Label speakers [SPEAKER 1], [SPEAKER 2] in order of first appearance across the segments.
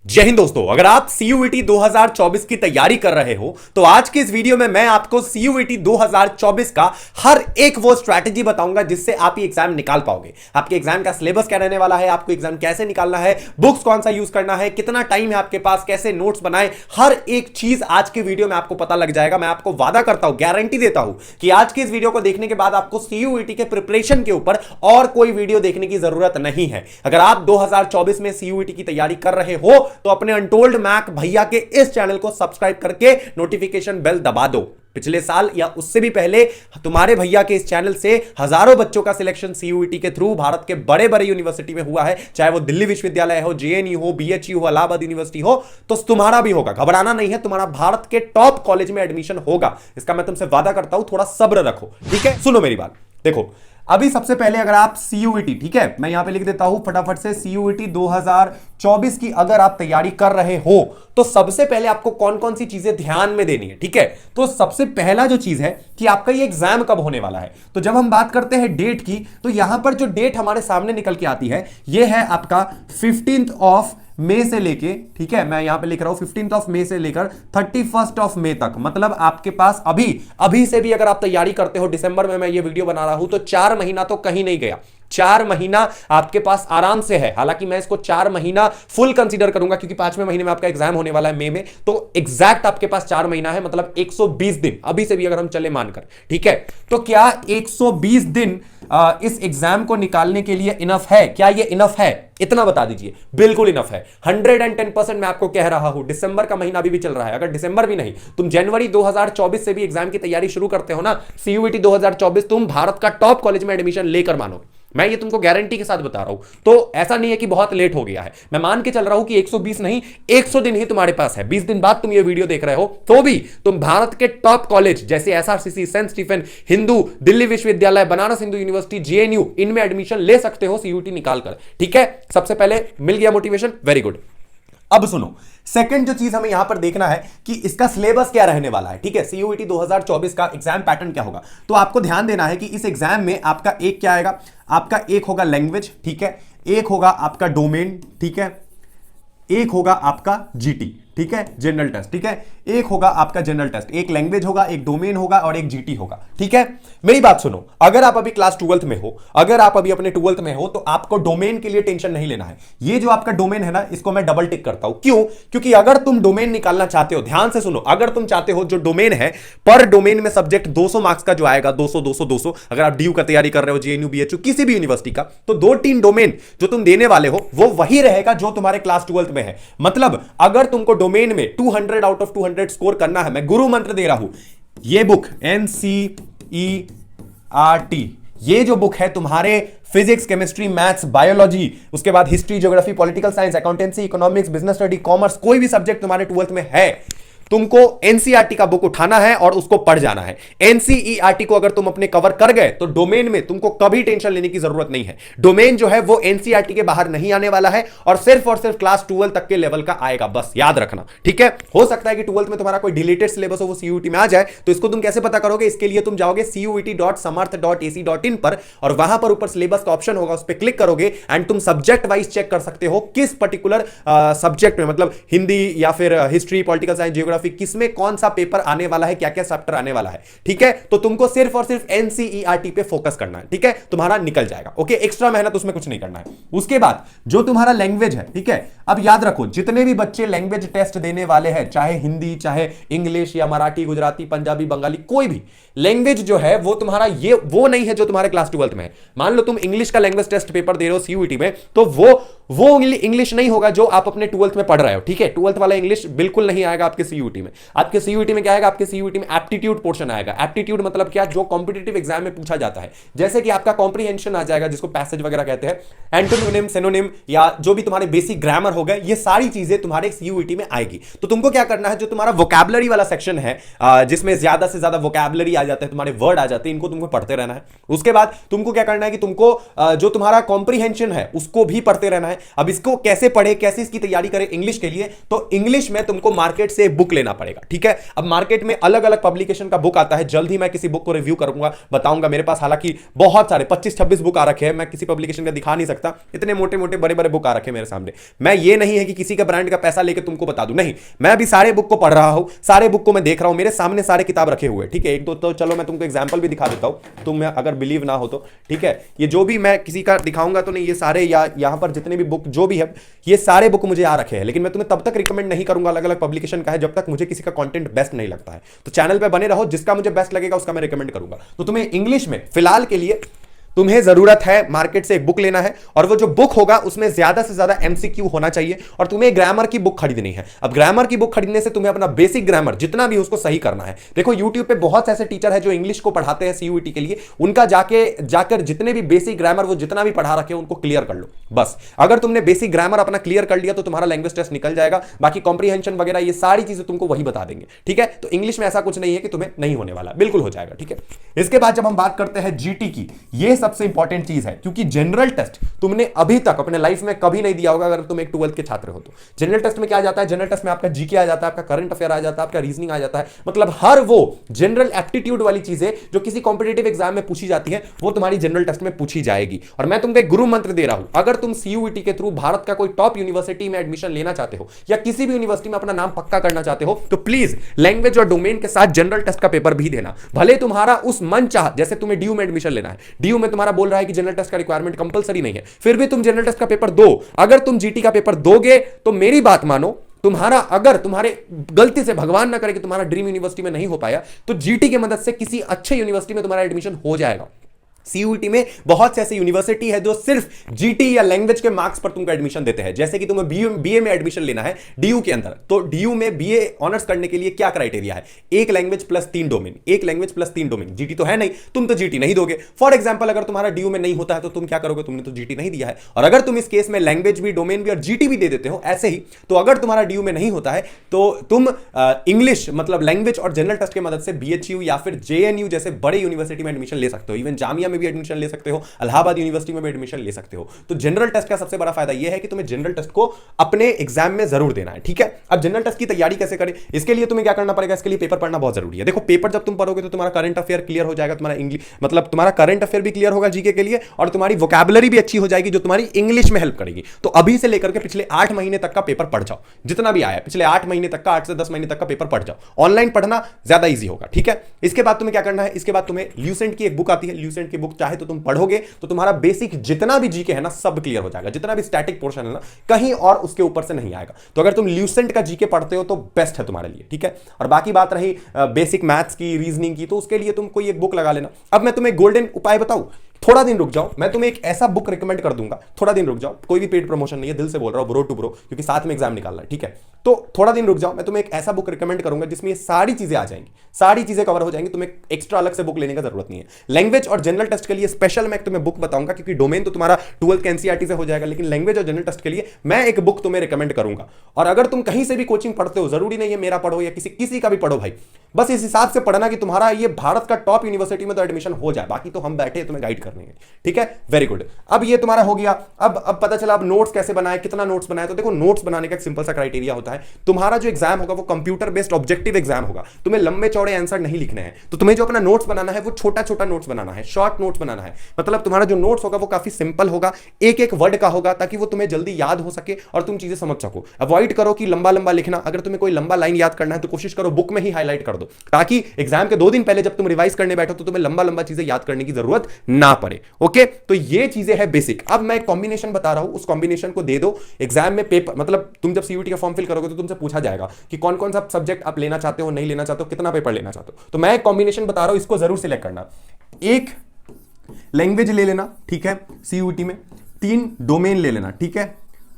[SPEAKER 1] जय हिंद दोस्तों, अगर आप सीयूईटी 2024 की तैयारी कर रहे हो तो आज के इस वीडियो में मैं आपको सीयूईटी 2024 का हर एक वो स्ट्रैटेजी बताऊंगा जिससे आप ये एग्जाम निकाल पाओगे। आपके एग्जाम का सिलेबस क्या रहने वाला है, आपको एग्जाम कैसे निकालना है, बुक्स कौन सा यूज करना है, कितना टाइम है आपके पास, कैसे नोट्स बनाए, हर एक चीज आज के वीडियो में आपको पता लग जाएगा। मैं आपको वादा करता हूं, गारंटी देता हूं कि आज के इस वीडियो को देखने के बाद आपको सीयूईटी के प्रिपरेशन के ऊपर और कोई वीडियो देखने की जरूरत नहीं है। अगर आप 2024 में सीयूईटी की तैयारी कर रहे हो तो अपने अनटोल्ड मैक भैया के इस चैनल को सब्सक्राइब करके नोटिफिकेशन बेल दबा दो। पिछले साल या उससे भी पहले तुम्हारे भैया के इस चैनल से हजारों बच्चों का सिलेक्शन सीयूईटी के थ्रू भारत के बड़े बड़े यूनिवर्सिटी में हुआ है, चाहे वो दिल्ली विश्वविद्यालय हो, जेएनयू हो, बीएचयू हो, इलाहाबाद यूनिवर्सिटी हो, तो तुम्हारा भी होगा। घबराना नहीं है, तुम्हारा भारत के टॉप कॉलेज में एडमिशन होगा, इसका मैं तुमसे वादा करता हूं। थोड़ा सब्र रखो, ठीक है। सुनो मेरी बात, देखो अभी सबसे पहले अगर आप सीयूईटी, ठीक है, मैं यहां पे लिख देता हूं फटाफट से, सीयूईटी 2024 की अगर आप तैयारी कर रहे हो तो सबसे पहले आपको कौन कौन सी चीजें ध्यान में देनी है, ठीक है। तो सबसे पहला जो चीज है कि आपका ये एग्जाम कब होने वाला है। तो जब हम बात करते हैं डेट की, तो यहां पर जो डेट हमारे सामने निकल के आती है ये है आपका 15th ऑफ मई से लेके, ठीक है, मैं यहां पे लिख रहा हूं 15th ऑफ मई से लेकर 31st ऑफ मई तक। मतलब आपके पास अभी से भी अगर आप तैयारी करते हो, दिसंबर में मैं ये वीडियो बना रहा हूं, तो 4 महीना तो कहीं नहीं गया। 4 महीना आपके पास आराम से है। हालांकि मैं इसको 4 महीना फुल कंसीडर करूंगा क्योंकि 5वें महीने में आपका एग्जाम होने वाला है मई में, तो एग्जैक्ट आपके पास 4 महीना है, मतलब 120 दिन अभी से भी अगर हम चले मानकर, ठीक है। तो क्या 120 दिन इस एग्जाम को निकालने के लिए इनफ है? क्या ये इनफ है? इतना बता दीजिए। बिल्कुल इनफ है, 110% मैं आपको कह रहा हूं। दिसंबर का महीना अभी भी चल रहा है, अगर दिसंबर भी नहीं, तुम जनवरी 2024 से भी एग्जाम की तैयारी शुरू करते हो ना, सीयूईटी 2024 तुम भारत का टॉप कॉलेज में एडमिशन लेकर मानो। मैं ये तुमको गारंटी के साथ बता रहा हूं। तो ऐसा नहीं है कि बहुत लेट हो गया है, मैं मान के चल रहा हूं कि 120 नहीं 100 दिन ही तुम्हारे पास है। 20 दिन बाद तुम ये वीडियो देख रहे हो तो भी तुम भारत के टॉप कॉलेज जैसे SRCC, Saint Stephen, Hindu, Delhi विश्वविद्यालय, बनारस हिंदू यूनिवर्सिटी, जेएनयू, इनमें एडमिशन ले सकते हो सीयूईटी निकालकर, ठीक है। सबसे पहले मिल गया मोटिवेशन, वेरी गुड। अब सुनो, सेकंड जो चीज हमें यहां पर देखना है कि इसका सिलेबस क्या रहने वाला है, ठीक है। सीयूईटी 2024 का एग्जाम पैटर्न क्या होगा, तो आपको ध्यान देना है कि इस एग्जाम में आपका एक क्या आएगा, आपका एक होगा लैंग्वेज, ठीक है, एक होगा आपका डोमेन, ठीक है, एक होगा आपका जीटी, ठीक है, जनरल टेस्ट, ठीक है, एक होगा आपका जनरल टेस्ट, एक लैंग्वेज होगा, एक डोमेन होगा और एक जीटी होगा, ठीक है। मेरी बात सुनो, अगर आप अभी क्लास 12th में हो, अगर आप अभी अपने 12th में हो तो आपको डोमेन के लिए टेंशन नहीं लेना है। ये जो आपका डोमेन है ना, इसको मैं डबल टिक करता हूं। क्यों? क्योंकि अगर तुम डोमेन निकालना चाहते हो, ध्यान से सुनो, अगर तुम चाहते हो जो डोमेन है, पर डोमेन में सब्जेक्ट 200 मार्क्स का जो आएगा, 200 200 200, अगर आप डीयू का तैयारी कर रहे हो, जेएनयू, बीएचयू, किसी भी यूनिवर्सिटी का, तो 2-3 डोमेन जो तुम देने वाले हो वो वही रहेगा जो तुम्हारे क्लास 12th में है। मतलब अगर तुमको डोमेन में 200 आउट ऑफ 200 स्कोर करना है, मैं गुरु मंत्र दे रहा हूं, ये बुक एनसीईआरटी, ये जो बुक है तुम्हारे फिजिक्स, केमिस्ट्री, मैथ्स, बायोलॉजी, उसके बाद history, geography, political science, accountancy, economics, business study, commerce, कोई भी सब्जेक्ट तुम्हारे 12th में है, तुमको एनसीईआरटी का बुक उठाना है और उसको पढ़ जाना है। एनसीईआरटी को अगर तुम अपने कवर कर गए तो डोमेन में तुमको कभी टेंशन लेने की जरूरत नहीं है। डोमेन जो है वो एनसीईआरटी के बाहर नहीं आने वाला है और सिर्फ क्लास 12 तक के लेवल का आएगा, बस याद रखना, ठीक है। हो सकता है कि 12th में तुम्हारा कोई डिलीटेड सिलेबस हो, वो सीयूईटी में आ जाए, तो इसको तुम कैसे पता करोगे? इसके लिए तुम जाओगे cuit.samarth.ac.in पर और वहां पर ऊपर सिलेबस का ऑप्शन होगा, उस पर क्लिक करोगे एंड तुम सब्जेक्ट वाइज चेक कर सकते हो किस पर्टिकुलर सब्जेक्ट में, मतलब हिंदी या फिर हिस्ट्री, पॉलिटिकल साइंस, जियोग्राफी, किसमें कौन सा पेपर आने वाला है, क्या क्या चैप्टर आने वाला है, ठीक है। तो तुमको सिर्फ और सिर्फ एनसीईआरटी पे फोकस करना है, ठीक है, तुम्हारा निकल जाएगा, ओके। एक्स्ट्रा मेहनत उसमें कुछ नहीं करना है। उसके बाद जो तुम्हारा लैंग्वेज है, ठीक है, अब याद रखो जितने भी बच्चे लैंग्वेज टेस्ट देने वाले हैं, चाहे हिंदी, चाहे इंग्लिश या मराठी, गुजराती, पंजाबी, बंगाली, कोई भी लैंग्वेज जो है वो तुम्हारा ये वो नहीं है जो तुम्हारे क्लास 12th में है। मान लो तुम इंग्लिश का लैंग्वेज टेस्ट पेपर दे रहे हो सीयूईटी में, तो वो इंग्लिश नहीं होगा जो आप अपने 12th में पढ़ रहे हो, ठीक है। 12th वाला इंग्लिश बिल्कुल नहीं आएगा आपके सीयूईटी में। आपके सीयूईटी में क्या आएगा? आपके सीयूईटी में एप्टीट्यूड पोर्शन आएगा। एप्टीट्यूड मतलब क्या? जो कॉम्पिटिटिव एग्जाम में पूछा जाता है, जैसे कि आपका कॉम्प्रिहेंशन आ जाएगा, जिसको पैसेज वगैरह कहते हैं, एंटोनिम, सिनोनिम, या जो भी तुम्हारे बेसिक ग्रामर हो गए, ये सारी चीजें तुम्हारे सीयूईटी में आएगी। तो तुमको क्या करना है, जो तुम्हारा वोकैबुलरी वाला सेक्शन है, जिसमें ज्यादा से ज्यादा वोकैबुलरी आ जाते हैं, तुम्हारे वर्ड आ जाते हैं, इनको तुमको पढ़ते रहना है। उसके बाद तुमको क्या करना है कि तुमको जो तुम्हारा कॉम्प्रिहेंशन है उसको भी पढ़ते रहना है। अब इसको कैसे पढ़े, कैसे इसकी तैयारी करें इंग्लिश के लिए, तो इंग्लिश में तुमको मार्केट से बुक लेना पड़ेगा, ठीक है। अब मार्केट में अलग अलग पब्लिकेशन का बुक आता है, जल्द ही मैं किसी बुक को रिव्यू करूंगा, बताऊंगा। मेरे पास हालांकि बहुत सारे 25-26 बुक आ रखे हैं, मैं किसी पब्लिकेशन का दिखा नहीं सकता, इतने मोटे मोटे बड़े बड़े बुक आ रखे हैं मेरे सामने। मैं ये नहीं है कि किसी का ब्रांड का पैसा लेकर तुमको बता दूं, नहीं, मैं अभी सारे बुक को पढ़ रहा हूं, सारे बुक को मैं देख रहा हूं, मेरे सामने सारे किताब रखे हुए, ठीक है। एक दो तो चलो मैं तुमको एग्जांपल भी दिखा देता हूं, तुम अगर बिलीव ना हो तो, ठीक है। ये जो भी मैं किसी का दिखाऊंगा तो नहीं, ये सारे या यहां पर जितने भी बुक जो भी है, ये सारे बुक मुझे आ रखे हैं, लेकिन मैं तुम्हें तब तक रिकमेंड नहीं करूंगा अलग अलग पब्लिकेशन का है जब तक मुझे किसी का कंटेंट बेस्ट नहीं लगता है। तो चैनल पे बने रहो, जिसका मुझे बेस्ट लगेगा उसका मैं रिकमेंड करूंगा। तो तुम्हें इंग्लिश में फिलहाल के लिए तुम्हें जरूरत है मार्केट से एक बुक लेना है, और वो जो बुक होगा उसमें ज्यादा से ज्यादा एमसीक्यू होना चाहिए, और तुम्हें ग्रामर की बुक खरीदनी है। अब ग्रामर की बुक खरीदने से तुम्हें अपना बेसिक ग्रामर जितना भी उसको सही करना है। देखो यूट्यूब पे बहुत से ऐसे टीचर है जो इंग्लिश को पढ़ाते हैं सीयूईटी के लिए, उनका जाकर जितने भी बेसिक ग्रामर वो जितना भी पढ़ा रखे उनको क्लियर कर लो बस। अगर तुमने बेसिक ग्रामर अपना क्लियर कर लिया तो तुम्हारा लैंग्वेज टेस्ट निकल जाएगा, बाकी कॉम्प्रीहेंशन वगैरह ये सारी चीजें तुमको वही बता देंगे, ठीक है। तो इंग्लिश में ऐसा कुछ नहीं है कि तुम्हें नहीं होने वाला, बिल्कुल हो जाएगा, ठीक है। इसके बाद जब हम बात करते हैं जीटी की, ये सबसे इंपॉर्टेंट चीज है, क्योंकि जनरल टेस्ट तुमने अभी तक अपने लाइफ में कभी नहीं दिया होगा अगर तुम एक 12th के छात्र हो तो। जनरल टेस्ट में क्या आ जाता है, जनरल टेस्ट में आपका जीके आ जाता है, आपका करंट अफेयर आ जाता है, आपका रीजनिंग आ जाता है, मतलब हर वो जनरल एप्टीट्यूड वाली चीजें जो किसी कॉम्पिटिटिव एग्जाम में पूछी जाती है वो तुम्हारी जनरल टेस्ट में पूछी जाएगी। और मैं तुमको एक गुरु मंत्र दे रहा हूं, अगर तुम सीयूईटी के थ्रू भारत का कोई टॉप यूनिवर्सिटी में एडमिशन लेना चाहते हो या किसी भी यूनिवर्सिटी में अपना नाम पक्का करना चाहते हो तो प्लीज लैंग्वेज और डोमेन के साथ जनरल टेस्ट का पेपर भी देना। भले तुम्हारा उस मन चाह, जैसे तुम्हें डीयू में एडमिशन लेना है, डीयू में तुम्हारा बोल रहा है कि जनरल टेस्ट का रिक्वायरमेंट कंपलसरी नहीं है, फिर भी तुम जनरल टेस्ट का पेपर दो। अगर तुम जीटी का पेपर दोगे तो मेरी बात मानो, तुम्हारा अगर तुम्हारे गलती से भगवान ना करे कि तुम्हारा ड्रीम यूनिवर्सिटी में नहीं हो पाया तो जीटी की मदद से किसी अच्छे यूनिवर्सिटी में तुम्हारा एडमिशन हो जाएगा। सीयूईटी में बहुत से ऐसे यूनिवर्सिटी है जो सिर्फ जीटी या लैंग्वेज के मार्क्स पर तुमको एडमिशन देते हैं। जैसे कि तुम्हें बीए में एडमिशन लेना है डीयू के अंदर, तो डीयू में बीए ऑनर्स करने के लिए क्या क्राइटेरिया है, एक लैंग्वेज प्लस 3 डोमेन, एक लैंग्वेज प्लस 3 डोमेन। जीटी तो है नहीं, तुम तो जीटी नहीं दोगे। फॉर एग्जांपल अगर तुम्हारा डीयू में नहीं होता है तो तुम क्या करोगे, तुमने तो जीटी नहीं दिया है। और अगर तुम इस केस में लैंग्वेज भी, डोमेन भी और जीटी भी दे देते हो ऐसे ही, तो अगर तुम्हारा डीयू में नहीं होता है तो तुम इंग्लिश मतलब लैंग्वेज और जनरल टेस्ट की मदद से बीएचयू या फिर जेएनयू जैसे बड़े यूनिवर्सिटी में एडमिशन ले सकते हो। इवन जामिया में भी एडमिशन ले सकते हो, इलाहाबाद यूनिवर्सिटी में भी एडमिशन ले सकते हो। तो जनरल टेस्ट का सबसे बड़ा फायदा यह है कि तुम्हें जनरल टेस्ट को अपने एग्जाम में जरूर देना है, ठीक है। अब जनरल टेस्ट की तैयारी कैसे करें, इसके लिए तुम्हें क्या करना पड़ेगा, इसके लिए पेपर पढ़ना बहुत जरूरी है। देखो पेपर जब तुम पढ़ोगे तो तुम्हारा करंट अफेयर क्लियर हो जाएगा, तुम्हारा इंग्लिश मतलब तुम्हारा करंट अफेयर भी क्लियर होगा जीके के लिए, और तुम्हारी वोकैबुलरी भी अच्छी हो जाएगी जो तुम्हारी इंग्लिश में हेल्प करेगी। तो अभी से लेकर के पिछले 8 महीने तक का पेपर पढ़ जाओ, जितना भी आया पिछले 8 महीने तक का, 8 से 10 महीने तक का पेपर पढ़ जाओ। ऑनलाइन पढ़ना ज्यादा ईजी होगा, ठीक है। इसके बाद तुम्हें क्या करना है, इसके बाद तुम्हें ल्यूसेंट की एक बुक आती है, ल्यूसेंट की बुक चाहे तो तुम पढ़ोगे तो तुम्हारा बेसिक जितना भी जीके है ना सब क्लियर हो जाएगा, जितना भी स्टैटिक पोर्शन है ना कहीं और उसके ऊपर से नहीं आएगा। तो अगर तुम ल्यूसेंट का जीके पढ़ते हो तो बेस्ट है तुम्हारे लिए, ठीक है। और बाकी बात रही बेसिक मैथ्स की, रीजनिंग की, तो उसके लिए तुम कोई एक बुक लगा लेना। अब मैं तुम्हें गोल्डन उपाय बताऊं, थोड़ा दिन रुक जाओ, मैं तुम्हें एक ऐसा बुक रिकमेंड कर दूंगा, थोड़ा दिन रुक जाओ, कोई भी पेड प्रमोशन नहीं है, दिल से बोल रहा हूं, ब्रो टू ब्रो, क्योंकि साथ में एग्जाम निकालना है, ठीक है। तो थोड़ा दिन रुक जाओ, मैं तुम्हें एक ऐसा बुक रिकमेंड करूंगा जिसमें ये सारी चीजें आ जाएंगी, सारी चीजें कवर हो जाएंगी, तुम्हें एक्स्ट्रा अलग से बुक लेने की जरूरत नहीं है। लैंग्वेज और जनरल टेस्ट के लिए स्पेशल मैं तुम्हें बुक बताऊंगा, क्योंकि डोमेन तो तुम्हारा 12th के एनसीईआरटी से हो जाएगा, लेकिन लैंग्वेज और जनरल टेस्ट के लिए मैं एक बुक तुम्हें रिकमेंड करूंगा। और अगर तुम कहीं से भी कोचिंग पढ़ते हो, जरूरी नहीं है मेरा पढ़ो या किसी का भी पढ़ो भाई, बस इस हिसाब से पढ़ना कि तुम्हारा ये भारत का टॉप यूनिवर्सिटी में तो एडमिशन हो जाए, बाकी तो हम बैठे तुम्हें गाइड करने हैं, ठीक है। वेरी गुड, अब ये तुम्हारा हो गया। अब पता चला अब नोट्स कैसे बनाए, कितना नोट्स बनाए। तो देखो नोट्स बनाने का एक सिंपल सा क्राइटेरिया होता है, तुम्हारा जो एग्जाम होगा वो कंप्यूटर बेस्ड ऑब्जेक्टिव एग्जाम होगा, तुम्हें लंबे चौड़े आंसर नहीं लिखने हैं। तो तुम्हें जो अपना नोट्स बनाना है वो छोटा छोटा नोट्स बनाना है, शॉर्ट नोट्स बनाना है। मतलब तुम्हारा जो नोट्स होगा वो काफी सिंपल होगा, एक एक वर्ड का होगा, ताकि वो तुम्हें जल्दी याद हो सके और तुम चीजें समझ सको। अवॉइड करो कि लंबा लंबा लिखना, अगर तुम्हें कोई लंबा लाइन याद करना है तो कोशिश करो बुक में ही हाईलाइट कर दो, ताकि एग्जाम के 2 दिन पहले जब तुम रिवाइज करने बैठो तो तुम्हें लंबा लंबा चीजें याद करने की जरूरत ना पड़े। ओके, तो ये चीजें है बेसिक। अब मैं एक कॉम्बिनेशन बता रहा हूं, उस कॉम्बिनेशन को दे दो एग्जाम में। पेपर मतलब तुम जब सीयूटी का फॉर्म फिल करोगे तो तुमसे पूछा जाएगा कि कौन कौन सा सब्जेक्ट आप लेना चाहते हो, नहीं लेना चाहते हो, कितना पेपर लेना चाहते हो। तो मैं एक कॉम्बिनेशन बता रहा हूं, इसको जरूर सिलेक्ट करना। एक लैंग्वेज ले लेना, ठीक है, सीयूटी में 3 डोमेन ले लेना, ठीक है,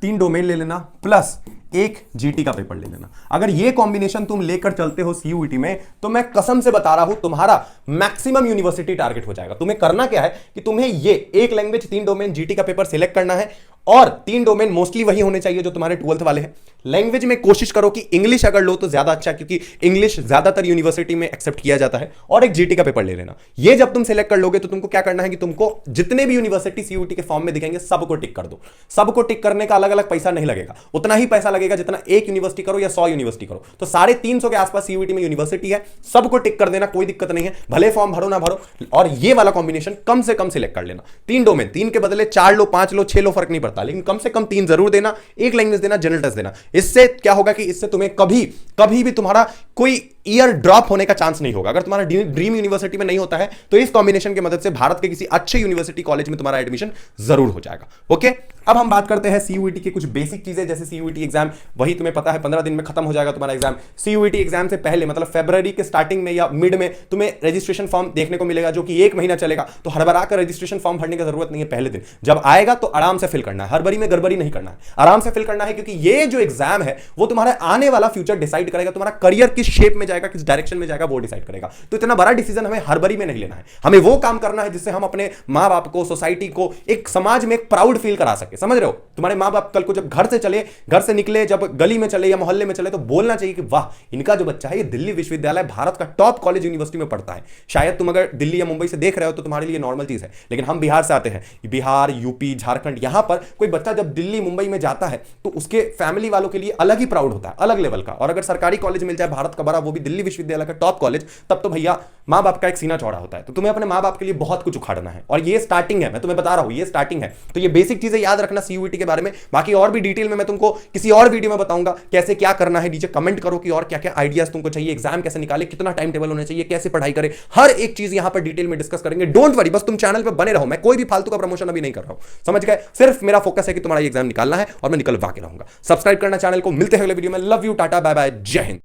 [SPEAKER 1] 3 डोमेन ले लेना, प्लस एक जीटी का पेपर ले लेना। अगर ये कॉम्बिनेशन तुम लेकर चलते हो सीयूईटी में तो मैं कसम से बता रहा हूं तुम्हारा मैक्सिमम यूनिवर्सिटी टारगेट हो जाएगा। तुम्हें करना क्या है कि तुम्हें ये एक लैंग्वेज 3 डोमेन जीटी का पेपर सिलेक्ट करना है और 3 डोमेन मोस्टली वही होने चाहिए जो तुम्हारे 12th वाले हैं। लैंग्वेज में कोशिश करो कि इंग्लिश अगर लो तो ज्यादा अच्छा, क्योंकि इंग्लिश ज्यादातर यूनिवर्सिटी में एक्सेप्ट किया जाता है। और एक जीटी का पेपर ले लेना। ये जब तुम सिलेक्ट कर लोगे तो तुमको क्या करना है कि तुमको जितने भी यूनिवर्सिटी सीयूईटी के फॉर्म में दिखेंगे सबको टिक कर दो। सबको टिक करने का अलग अलग पैसा नहीं लगेगा, उतना ही पैसा लगेगा जितना एक यूनिवर्सिटी करो या 100 यूनिवर्सिटी करो। तो 350 के आसपास सीयूईटी में यूनिवर्सिटी है, सबको टिक कर देना, कोई दिक्कत नहीं है, भले फॉर्म भरो ना भरो। और ये वाला कॉम्बिनेशन कम से कम सिलेक्ट कर लेना। 3 डोमेन, 3 के बदले 4 लो, 5 लो, 6 लो, फर्क नहीं पड़ता, लेकिन कम से कम 3 जरूर देना। एक लैंग्वेज देना, जनरल टेस्ट देना। इससे क्या होगा कि इससे तुम्हें कभी भी तुम्हारा कोई ईयर ड्रॉप होने का चांस नहीं होगा। अगर तुम्हारा ड्रीम यूनिवर्सिटी में नहीं होता है तो इस कॉम्बिनेशन की मदद से भारत के किसी अच्छे यूनिवर्सिटी कॉलेज में तुम्हारा एडमिशन जरूर हो जाएगा। ओके, अब हम बात करते हैं सीयूईटी की कुछ बेसिक चीजें। जैसे सीयूईटी एग्जाम वही तुम्हें पता है 15 दिन में खत्म हो जाएगा तुम्हारा एग्जाम। सीयूईटी एग्जाम से पहले मतलब फरवरी के स्टार्टिंग में या मिड में तुम्हें रजिस्ट्रेशन फॉर्म देखने को मिलेगा, जो कि 1 महीना चलेगा। तो हड़बड़ा कर रजिस्ट्रेशन फॉर्म भरने की जरूरत नहीं है। पहले दिन जब आएगा तो आराम से फिल करना है, हड़बड़ी में गड़बड़ी नहीं करना है, आराम से फिल करना है, क्योंकि ये जो एग्जाम है वो तुम्हारा आने वाला फ्यूचर डिसाइड करेगा। तुम्हारा करियर किस शेप में जाएगा, किस डायरेक्शन में जाएगा, वो डिसाइड करेगा। तो इतना बड़ा डिसीजन हमें हड़बड़ी में नहीं लेना है। हमें वो काम करना है जिससे हम अपने माँ बाप को, सोसाइटी को, एक समाज में एक प्राउड फील करा सके। समझ रहे हो? तुम्हारे माँ बाप कल को जब घर से चले, घर से निकले, जब गली में चले या मोहल्ले में चले, तो बोलना चाहिए कि वाह, इनका जो बच्चा है ये दिल्ली विश्वविद्यालय, भारत का टॉप कॉलेज यूनिवर्सिटी में पढ़ता है। शायद तुम अगर दिल्ली या मुंबई से देख रहे हो तो तुम्हारे लिए नॉर्मल चीज है, लेकिन हम बिहार से आते हैं, बिहार, यूपी, झारखंड, यहां पर कोई बच्चा जब दिल्ली मुंबई में जाता है तो उसके फैमिली वालों के लिए अलग ही प्राउड होता है, अलग लेवल का। और अगर सरकारी कॉलेज मिल जाए भारत का बड़ा, वो भी दिल्ली विश्वविद्यालय का टॉप कॉलेज, तब तो भैया माँ बाप का एक सीना चौड़ा होता है। तो तुम्हें अपने माँ बाप के लिए बहुत कुछ उखाड़ना है, और ये स्टार्टिंग है, मैं तुम्हें बता रहा हूं, ये स्टार्टिंग है। तो ये बेसिक चीजें याद रखना सीयूईटी के बारे में। बाकी और भी डिटेल में मैं तुमको किसी और वीडियो में बताऊंगा कैसे क्या करना है। नीचे कमेंट करो कि और क्या क्या आइडियाज तुमको चाहिए, एग्जाम कैसे निकाले, कितना टाइम टेबल होना चाहिए, कैसे पढ़ाई करें, हर एक चीज यहां पर डिटेल में डिस्कस करेंगे। डोंट वरी, बस तुम चैनल पर बने रहो। मैं कोई भी फालतू का प्रमोशन अभी नहीं कर रहा हूं, समझ गए? सिर्फ मेरा फोकस है कि तुम्हारा एग्जाम निकालना है और मैं निकलवा के रहूंगा। सब्सक्राइब करना चैनल को। मिलते हैं अगले वीडियो में। Love you, tata, bye bye, जय हिंद।